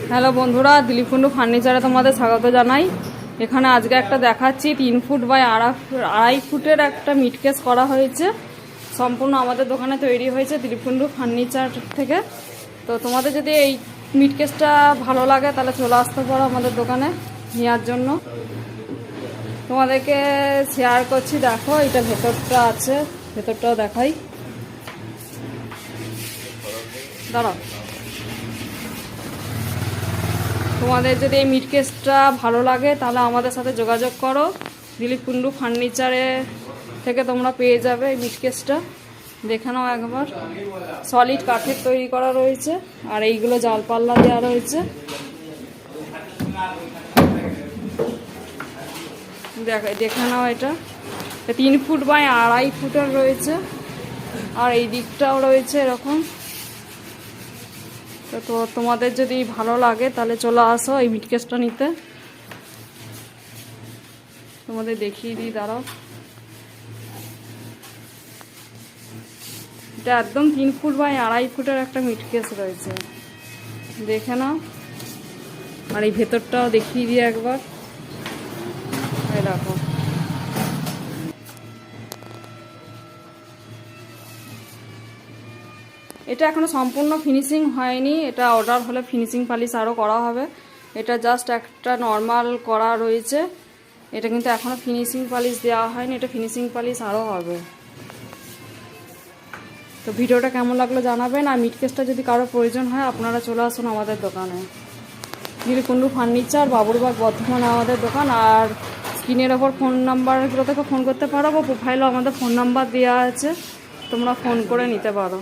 Hello বন্ধুরা, দিলীপ কুন্ডু ফার্নিচারে তোমাদের স্বাগত জানাই। এখানে আজকে একটা দেখাচ্ছি 3 ফুট বাই আড়াই ফুটের একটা মিটকেস করা হয়েছে। সম্পূর্ণ আমাদের দোকানে তৈরি হয়েছে দিলীপ কুন্ডু ফার্নিচার থেকে। তো তোমাদের যদি এই মিটকেসটা ভালো লাগে তাহলে চলে আসতে পারো আমাদের দোকানে নেওয়ার জন্য। তোমাদেরকে শেয়ার করছি, দেখো এটা ভেতরটা আছে, ভেতরটাও দেখাই, দাঁড়াও। তোমাদের যদি এই মিটকেসটা ভালো লাগে তাহলে আমাদের সাথে যোগাযোগ করো। দিলীপ কুন্ডু ফার্নিচারে থেকে তোমরা পেয়ে যাবে এই মিটকেসটা। দেখে নাও একবার। সলিড কাঠের তৈরি করা রয়েছে, আর এইগুলো জাল পাল্লা দেওয়া রয়েছে। দেখে নাও, এটা 3 ফুট বাই আড়াই ফুটের রয়েছে, আর এই দিকটাও রয়েছে এরকম। তো তোমাদের যদি ভালো লাগে তাহলে চলে আসো এই মিটকেসটা নিতে। তোমাদের দেখিয়ে দিই, দাঁড়াও। এটা একদম 3 ফুট বাই আড়াই ফুটের একটা মিটকেস রয়েছে, দেখে নাও। আর এই ভেতরটাও দেখিয়ে দিই একবার, এই দেখো। এটা এখনো সম্পূর্ণ ফিনিশিং হয়নি, এটা অর্ডার হলে ফিনিশিং পালিশ আরও করা হবে। এটা জাস্ট একটা নর্মাল করা রয়েছে, এটা কিন্তু এখনো ফিনিশিং পালিশ দেওয়া হয়নি, এটা ফিনিশিং পালিশ আরও হবে। তো ভিডিওটা কেমন লাগলো জানাবেন। আর মিটকেসটা যদি কারো প্রয়োজন হয় আপনারা চলে আসুন আমাদের দোকানে। দিলীপ কুন্ডু ফার্নিচার, বাবুরবাগ, বর্ধমান আমাদের দোকান। আর স্ক্রিনের ওপর ফোন নাম্বারগুলো থেকে ফোন করতে পারো, বা প্রোফাইলও আমাদের ফোন নাম্বার দেওয়া আছে, তোমরা ফোন করে নিতে পারো।